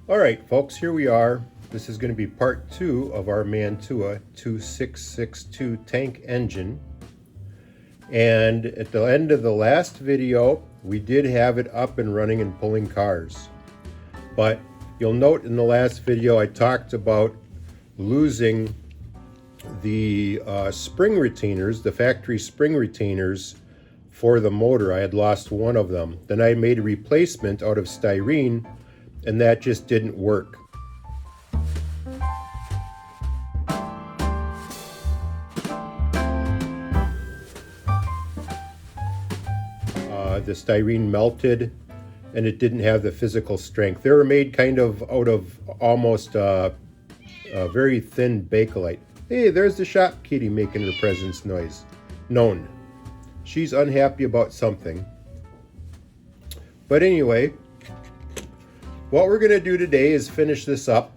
All right, folks, here we are. This is going to be part 2 of our Mantua 2662 tank engine. And at the end of the last video, we did have it up and running and pulling cars. But you'll note in the last video I talked about losing the spring retainers, the factory spring retainers for the motor. I had lost one of them. Then I made a replacement out of styrene, and that just didn't work. The styrene melted and it didn't have the physical strength. They were made kind of out of almost a very thin Bakelite. Hey, there's the shop kitty making her presence noise. Known. She's unhappy about something. But anyway, what we're going to do today is finish this up.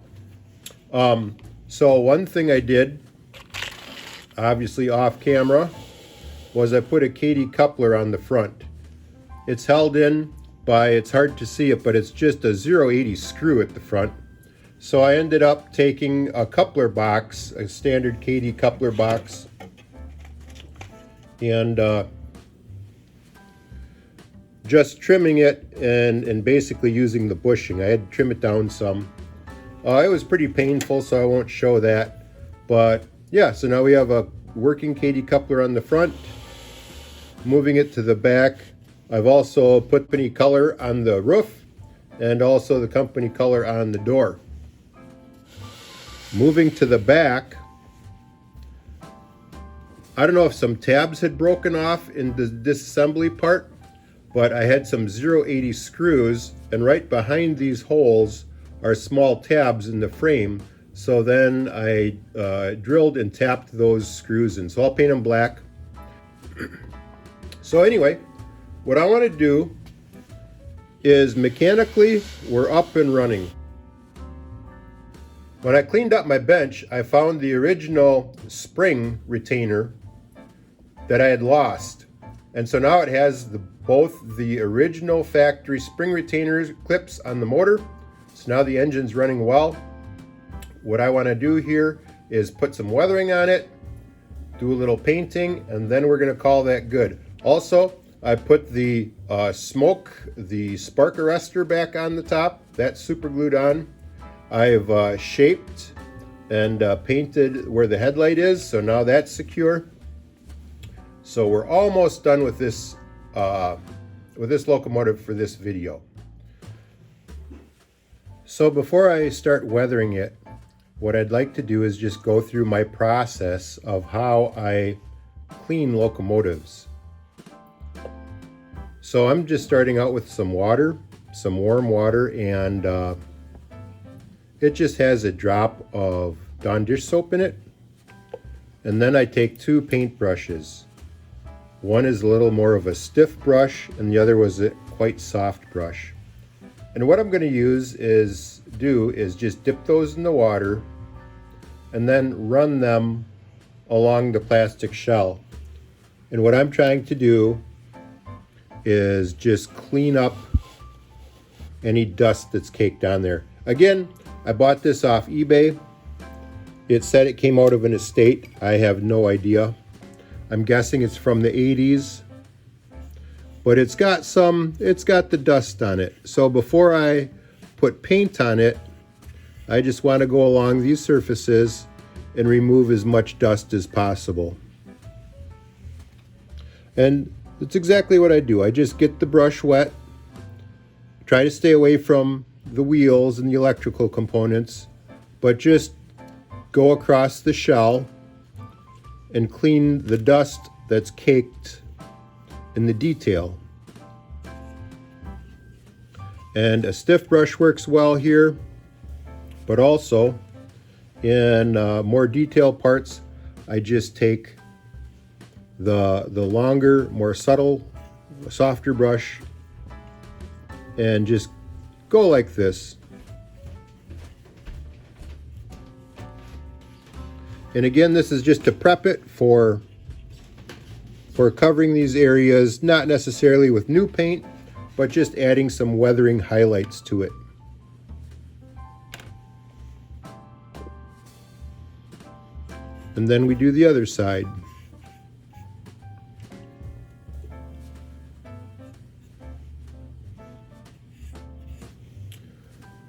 So one thing I did, obviously off camera, was I put a Katy coupler on the front. It's held in by, it's hard to see it, but it's just a 0.80 screw at the front. So I ended up taking a coupler box, a standard Katy coupler box, and just trimming it and basically using the bushing. I had to trim it down some. It was pretty painful, so I won't show that. But yeah, so now we have a working Katy coupler on the front. Moving it to the back, I've also put company color on the roof and also the company color on the door. Moving to the back, I don't know if some tabs had broken off in the disassembly part, but I had some 0.80 screws, and right behind these holes are small tabs in the frame. So then I drilled and tapped those screws in. So I'll paint them black. So anyway, what I want to do is mechanically, we're up and running. When I cleaned up my bench, I found the original spring retainer that I had lost. And so now it has both the original factory spring retainers clips on the motor. So now the engine's running well. What I want to do here is put some weathering on it, do a little painting, and then we're going to call that good. Also, I put the spark arrestor back on the top. That's super glued on. I've shaped and painted where the headlight is, so now that's secure. So we're almost done with this locomotive for this video. So before I start weathering it, what I'd like to do is just go through my process of how I clean locomotives. So I'm just starting out with some water, some warm water, and it just has a drop of Dawn dish soap in it. And then I take 2 paint brushes. One is a little more of a stiff brush, and the other was a quite soft brush. And what I'm going to do is just dip those in the water and then run them along the plastic shell. And what I'm trying to do is just clean up any dust that's caked on there. Again, I bought this off eBay. It said it came out of an estate. I have no idea. I'm guessing it's from the 80s, but it's got the dust on it. So before I put paint on it, I just want to go along these surfaces and remove as much dust as possible. And that's exactly what I do. I just get the brush wet, try to stay away from the wheels and the electrical components, but just go across the shell and clean the dust that's caked in the detail. And a stiff brush works well here, but also in more detailed parts, I just take the longer, more subtle, softer brush and just go like this. And again, this is just to prep it for covering these areas, not necessarily with new paint, but just adding some weathering highlights to it. And then we do the other side.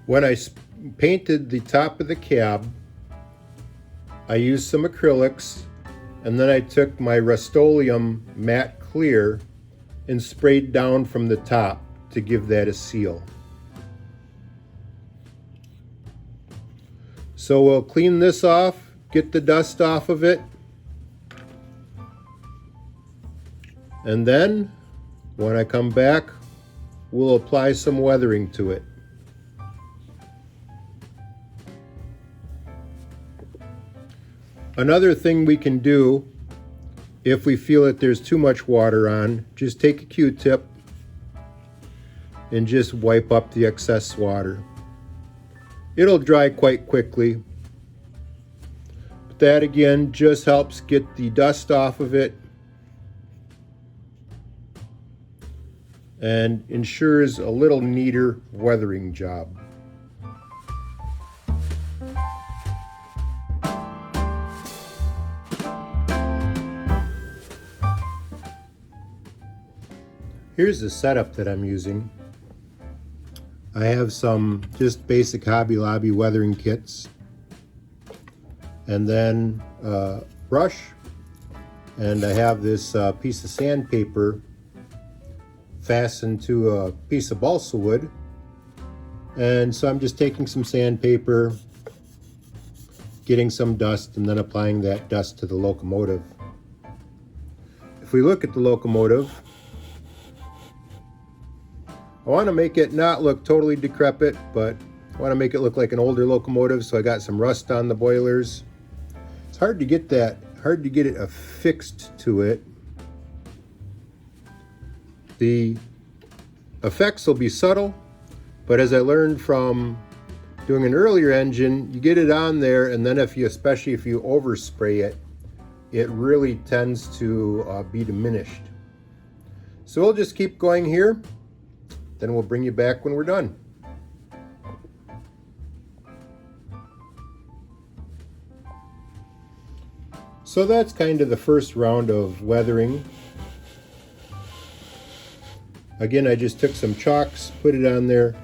When I painted the top of the cab, I used some acrylics, and then I took my Rust-Oleum matte clear and sprayed down from the top to give that a seal. So we'll clean this off, get the dust off of it, and then when I come back, we'll apply some weathering to it. Another thing we can do, if we feel that there's too much water on, just take a Q-tip and just wipe up the excess water. It'll dry quite quickly. But that again just helps get the dust off of it and ensures a little neater weathering job. Here's the setup that I'm using. I have some just basic Hobby Lobby weathering kits, and then brush, and I have this piece of sandpaper fastened to a piece of balsa wood, and so I'm just taking some sandpaper, getting some dust, and then applying that dust to the locomotive. If we look at the locomotive, I want to make it not look totally decrepit, but I want to make it look like an older locomotive, so I got some rust on the boilers. It's hard to get it affixed to it. The effects will be subtle, but as I learned from doing an earlier engine, you get it on there, and then especially if you overspray it, it really tends to be diminished. So we'll just keep going here. Then we'll bring you back when we're done. So that's kind of the first round of weathering. Again, I just took some chalks, put it on there.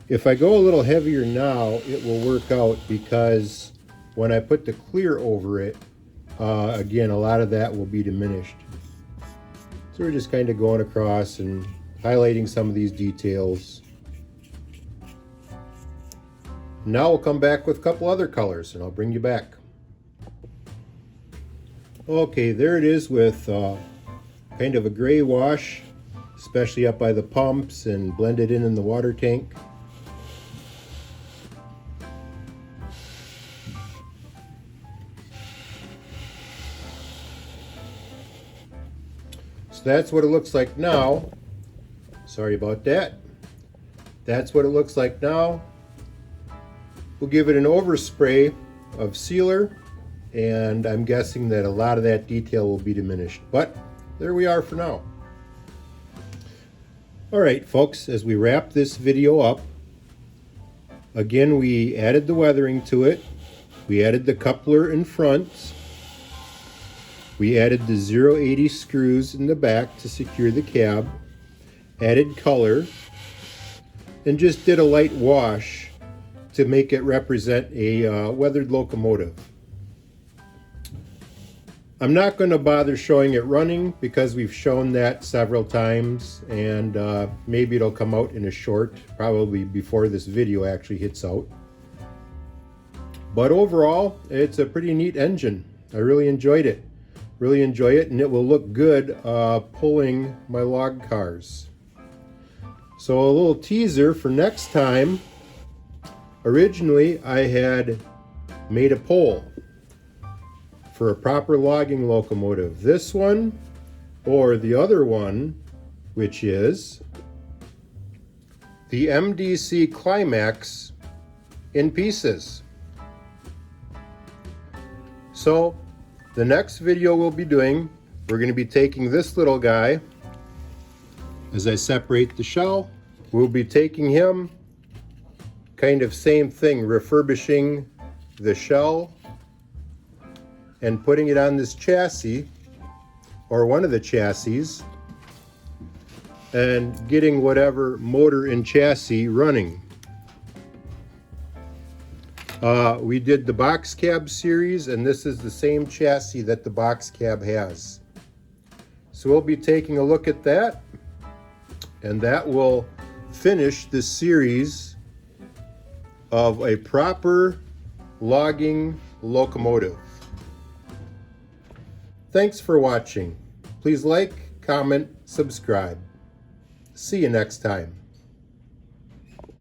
If I go a little heavier now, it will work out because when I put the clear over it, again, a lot of that will be diminished. So we're just kind of going across and highlighting some of these details. Now we'll come back with a couple other colors and I'll bring you back. Okay, there it is with kind of a gray wash, especially up by the pumps and blended in the water tank. So that's what it looks like now. Sorry about that. That's what it looks like now. We'll give it an overspray of sealer, and I'm guessing that a lot of that detail will be diminished, but there we are for now. All right, folks, as we wrap this video up, again, we added the weathering to it. We added the coupler in front. We added the 080 screws in the back to secure the cab. Added color, and just did a light wash to make it represent a weathered locomotive. I'm not going to bother showing it running because we've shown that several times, and maybe it'll come out in a short, probably before this video actually hits out. But overall, it's a pretty neat engine. I really enjoyed it. Really enjoy it, and it will look good pulling my log cars. So a little teaser for next time. Originally, I had made a pole for a proper logging locomotive. This one, or the other one, which is the MDC Climax in pieces. So the next video we'll be doing, we're going to be taking this little guy. As I separate the shell, we'll be taking him, kind of same thing, refurbishing the shell, and putting it on this chassis, or one of the chassis, and getting whatever motor and chassis running. We did the box cab series, and this is the same chassis that the box cab has. So we'll be taking a look at that, and that will finish this series of a proper logging locomotive. Thanks for watching. Please like, comment, subscribe. See you next time.